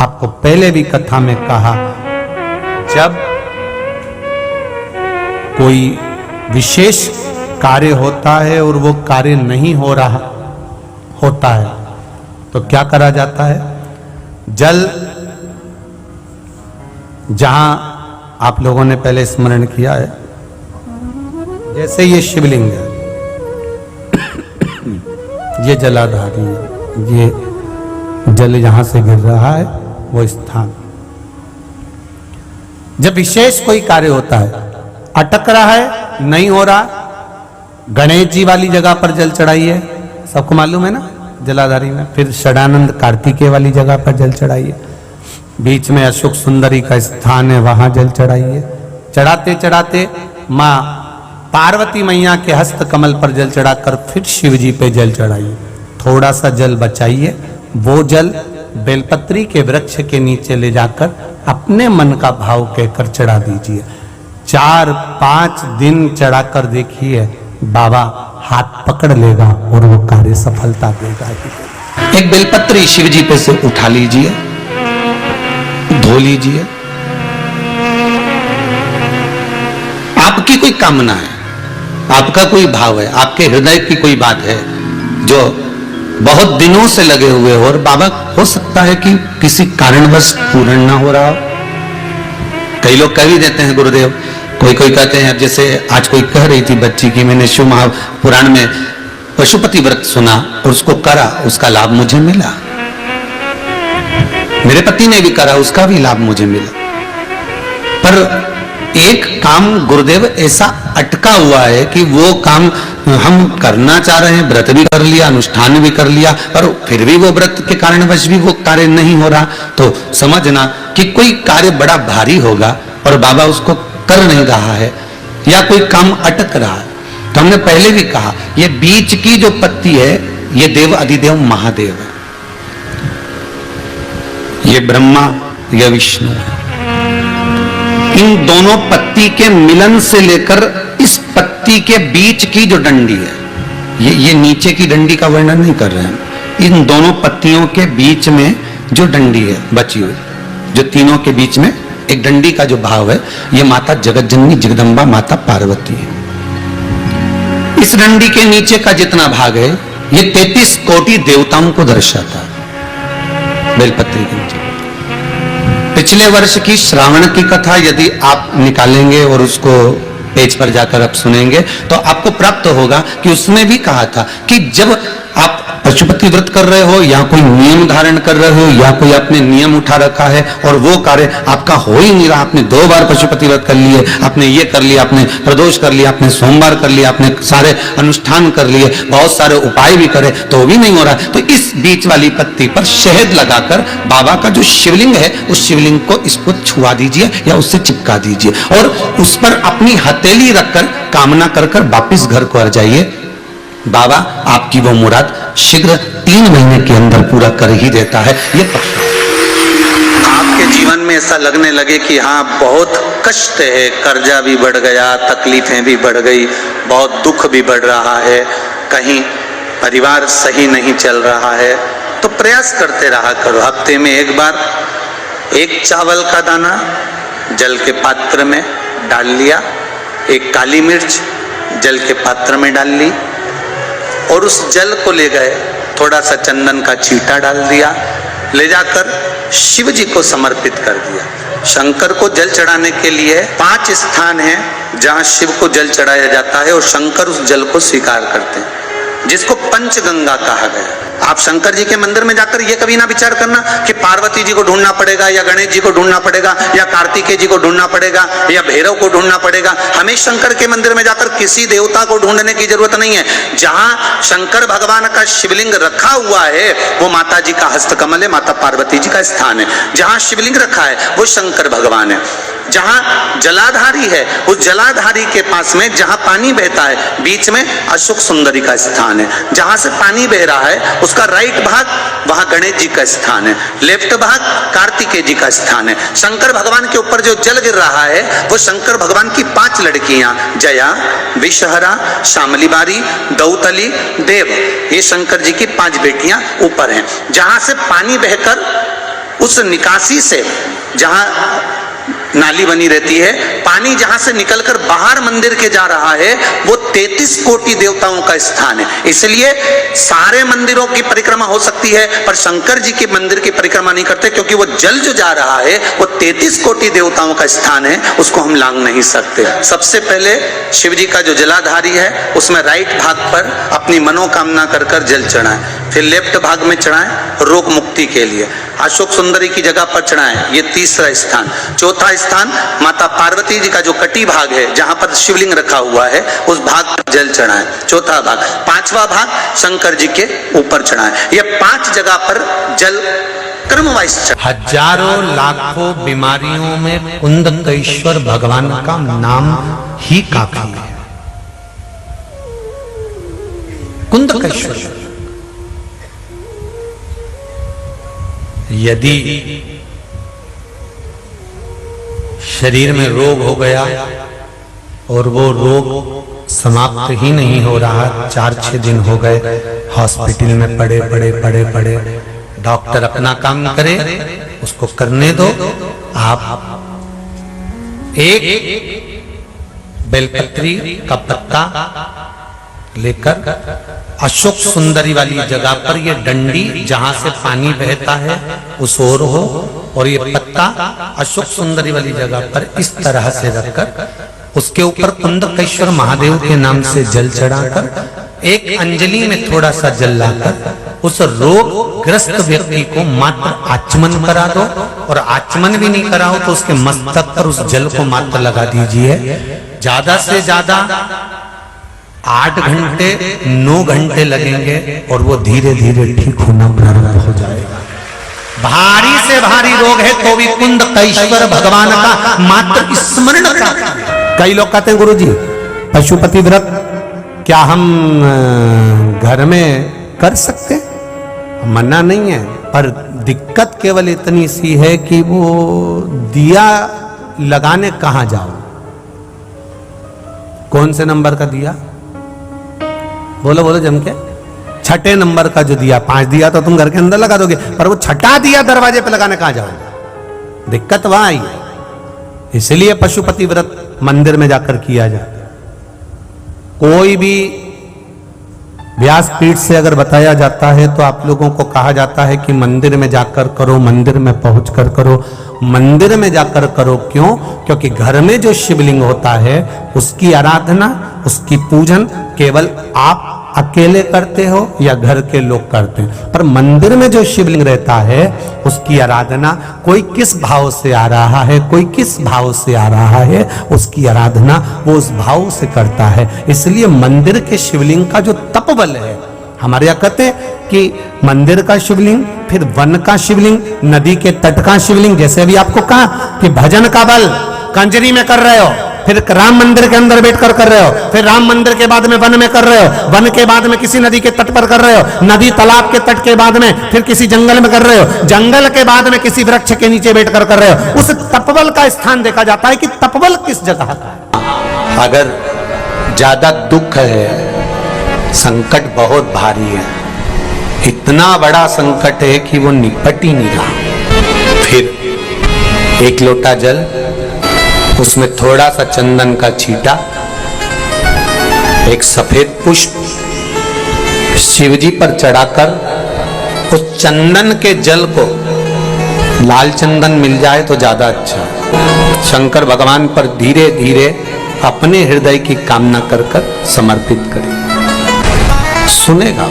आपको पहले भी कथा में कहा, जब कोई विशेष कार्य होता है और वो कार्य नहीं हो रहा होता है तो क्या करा जाता है? जल, जहां आप लोगों ने पहले स्मरण किया है, जैसे ये शिवलिंग है, ये जलाधारी है, ये जल यहां से गिर रहा है वो स्थान। जब विशेष कोई कार्य होता है, अटक रहा है, नहीं हो रहा, गणेश जी वाली जगह पर जल चढ़ाइए, सबको मालूम है ना, जलाधारी में। फिर षडानंद कार्तिकेय वाली जगह पर जल चढ़ाइए, बीच में अशोक सुंदरी का स्थान है, वहां जल चढ़ाइए। चढ़ाते चढ़ाते मां पार्वती मैया के हस्त कमल पर जल चढ़ाकर फिर शिव जी पे जल चढ़ाइए। थोड़ा सा जल बचाइए, वो जल बेलपत्री के वृक्ष के नीचे ले जाकर अपने मन का भाव कहकर चढ़ा दीजिए। 4-5 दिन चढ़ाकर देखिए, बाबा हाथ पकड़ लेगा और वो कार्य सफलता देगा। एक बेलपत्री शिव जी पे से उठा लीजिए, धो लीजिए। आपकी कोई कामना है, आपका कोई भाव है, आपके हृदय की कोई बात है जो बहुत दिनों से लगे हुए हो, और बाबा हो सकता है कि किसी कारणवश पूर्ण ना हो रहा हो। कई लोग कह भी देते हैं गुरुदेव, कोई कहते हैं, जैसे आज कोई कह रही थी बच्ची की मैंने शिव महापुराण में पशुपति व्रत सुना और उसको करा, उसका लाभ मुझे मिला। मेरे पति ने भी करा, उसका भी लाभ मुझे मिला। पर एक काम गुरुदेव ऐसा अटका हुआ है कि वो काम हम करना चाह रहे हैं, व्रत भी कर लिया, अनुष्ठान भी कर लिया, पर फिर भी वो व्रत के कारणवश भी वो कार्य नहीं हो रहा, तो समझना कि कोई कार्य बड़ा भारी होगा और बाबा उसको कर नहीं रहा है, या कोई काम अटक रहा है। तो हमने पहले भी कहा, ये बीच की जो पत्ती है, ये देव अधिदेव महादेव है, ये ब्रह्मा, ये विष्णु है। इन दोनों पत्ती के मिलन से लेकर इस पत्ती के बीच की जो डंडी है, ये नीचे की डंडी का वर्णन नहीं कर रहे हैं, इन दोनों पत्तियों के बीच में जो डंडी है बची हुई, जो तीनों के बीच में एक डंडी का जो भाव है, ये माता जगतजननी जगदम्बा माता पार्वती है। इस डंडी के नीचे का जितना भाग है, ये 33 कोटि देवताओं को दर्शाता है। बेलपत्री के नीचे पिछले वर्ष की श्रावण की कथा यदि आप निकालेंगे और उसको पेज पर जाकर आप सुनेंगे तो आपको प्राप्त होगा कि उसमें भी कहा था कि जब आप पशुपति व्रत कर रहे हो, या कोई नियम धारण कर रहे हो, या कोई आपने नियम उठा रखा है और वो कार्य आपका हो ही नहीं रहा, आपने 2 बार पशुपति व्रत कर लिए, आपने ये कर लिया, आपने प्रदोष कर लिया, आपने सोमवार कर लिया, आपने सारे अनुष्ठान कर लिए, बहुत सारे उपाय भी करे, तो भी नहीं हो रहा, तो इस बीच वाली पत्ती पर शहद लगाकर बाबा का जो शिवलिंग है, उस शिवलिंग को इसको छुआ दीजिए या उससे चिपका दीजिए और उस पर अपनी हथेली रखकर कामना कर कर वापिस घर को आ जाइए। बाबा आपकी वो मुराद शीघ्र 3 महीने के अंदर पूरा कर ही देता है। ये आपके जीवन में ऐसा लगने लगे कि हाँ बहुत कष्ट है, कर्जा भी बढ़ गया, तकलीफें भी बढ़ गई, बहुत दुख भी बढ़ रहा है, कहीं परिवार सही नहीं चल रहा है, तो प्रयास करते रहा करो। हफ्ते में एक बार 1 चावल का दाना जल के पात्र में डाल लिया, 1 काली मिर्च जल के पात्र में डाल ली और उस जल को ले गए, थोड़ा सा चंदन का छींटा डाल दिया, ले जाकर शिव जी को समर्पित कर दिया। शंकर को जल चढ़ाने के लिए 5 स्थान हैं जहां शिव को जल चढ़ाया जाता है और शंकर उस जल को स्वीकार करते हैं, जिसको पंचगंगा कहा गया। आप शंकर जी के मंदिर में जाकर ये कभी ना विचार करना कि पार्वती जी को ढूंढना पड़ेगा, या गणेश जी को ढूंढना पड़ेगा, या कार्तिकेय जी को ढूंढना पड़ेगा, या भैरव को ढूंढना पड़ेगा। हमें शंकर के मंदिर में जाकर किसी देवता को ढूंढने की जरूरत नहीं है। जहां शंकर भगवान का शिवलिंग रखा हुआ है वो माता जी का हस्तकमल है, माता पार्वती जी का स्थान है। जहां शिवलिंग रखा है वो शंकर भगवान है। जहां जलाधारी है उस जलाधारी के पास में जहां पानी बहता है बीच में अशोक सुंदरी का स्थान है। जहां से पानी बह रहा है उसका राइट भाग वहां गणेश जी का स्थान है, लेफ्ट भाग कार्तिकेय जी का स्थान है। शंकर भगवान के ऊपर जो जल गिर रहा है वो शंकर भगवान की 5 लड़कियां जया, विषहरा, शामलीबारी, दौतली, देव, ये शंकर जी की 5 बेटियां ऊपर हैं। जहां से पानी बहकर उस निकासी से, जहां नाली बनी रहती है, पानी जहां से निकलकर बाहर मंदिर के जा रहा है, वो 33 कोटि देवताओं का स्थान है। इसलिए सारे मंदिरों की परिक्रमा हो सकती है, पर शंकर जी के मंदिर की परिक्रमा नहीं करते, क्योंकि वो जल जो जा रहा है वो 33 कोटि देवताओं का स्थान है, उसको हम लांघ नहीं सकते। सबसे पहले शिव जी का जो जलाधारी है उसमें राइट भाग पर अपनी मनोकामना कर कर जल चढ़ाएं, फिर लेफ्ट भाग में चढ़ाएं रोग मुक्ति के लिए, अशोक सुंदरी की जगह पर चढ़ाएं, ये तीसरा स्थान। चौथा स्थान माता पार्वती जी का जो कटी भाग है, जहां पर शिवलिंग रखा हुआ है, उस भाग पर जल चढ़ाएं, चौथा भाग। पांचवा भाग शंकर जी के ऊपर चढ़ाएं। ये 5 जगह पर जल क्रमवाइज चढ़ाएं। हजारों लाखों बीमारियों में कुंदकेश्वर भगवान का नाम ही काफी है। कुंदकेश्वर, यदि शरीर में रोग हो गया और वो रोग समाप्त ही नहीं हो रहा, 4-6 दिन हो गए हॉस्पिटल में पड़े, डॉक्टर अपना काम करे, उसको करने दो। आप एक बेलपत्री का पत्ता लेकर अशोक सुंदरी वाली जगह पर ये डंडी जहां से पानी बहता है उस ओर हो, और ये पत्ता अशोक सुंदरी वाली जगह पर इस तरह से रखकर उसके ऊपर कुंदकेश्वर महादेव के नाम से जल चढ़ाकर एक अंजलि में थोड़ा सा जल लाकर उस रोग ग्रस्त व्यक्ति को मात्र आचमन करा दो, और आचमन भी नहीं कराओ तो उसके मस्तक पर उस जल को मात्र लगा दीजिए। ज्यादा से ज्यादा 8 घंटे 9 घंटे लगेंगे और वो धीरे धीरे ठीक होना प्रारंभ हो जाएगा। भारी से भारी रोग है तो भी कुंदकेश्वर भगवान का मात्र स्मरण करना। कई लोग कहते हैं गुरुजी पशुपति व्रत क्या हम घर में कर सकते? मना नहीं है, पर दिक्कत केवल इतनी सी है कि वो दिया लगाने कहां जाओ, कौन से नंबर का दिया? बोलो जम के। 6ठे नंबर का जो दिया, 5 दिया तो तुम घर के अंदर लगा दोगे, पर वो 6ठा दिया दरवाजे पे लगाने कहां जाओगे? दिक्कत वहां आई है। इसलिए पशुपति व्रत मंदिर में जाकर किया जाता है। कोई भी व्यासपीठ से अगर बताया जाता है तो आप लोगों को कहा जाता है कि मंदिर में जाकर करो, मंदिर में पहुंचकर करो। मंदिर में जाकर करो क्यों? क्योंकि घर में जो शिवलिंग होता है उसकी आराधना, उसकी पूजन केवल आप अकेले करते हो या घर के लोग करते हैं, पर मंदिर में जो शिवलिंग रहता है उसकी आराधना कोई किस भाव से आ रहा है, कोई किस भाव से आ रहा है, उसकी आराधना वो उस भाव से करता है। इसलिए मंदिर के शिवलिंग का जो तपबल है, हमारे यहाँ कहते हैं कि मंदिर का शिवलिंग, फिर वन का शिवलिंग, नदी के तट का शिवलिंग। जैसे अभी आपको कहा कि भजन का बल कंजरी में कर रहे हो, फिर राम मंदिर के अंदर बैठकर कर रहे हो, फिर राम मंदिर के बाद में वन में कर रहे हो, वन के बाद में किसी नदी के तट पर कर रहे हो, नदी तालाब के तट के बाद में फिर किसी जंगल में कर रहे हो, जंगल के बाद में किसी वृक्ष के नीचे बैठकर कर रहे हो। उस तपबल का स्थान देखा जाता है कि तपबल किस जगह का है। अगर ज्यादा दुख है, संकट बहुत भारी है, इतना बड़ा संकट है कि वो निपट ही नहीं रहा, फिर एक लोटा जल, उसमें थोड़ा सा चंदन का छींटा, एक सफेद पुष्प शिवजी पर चढ़ाकर उस चंदन के जल को, लाल चंदन मिल जाए तो ज्यादा अच्छा, शंकर भगवान पर धीरे धीरे अपने हृदय की कामना कर कर समर्पित करें। सुनेगा।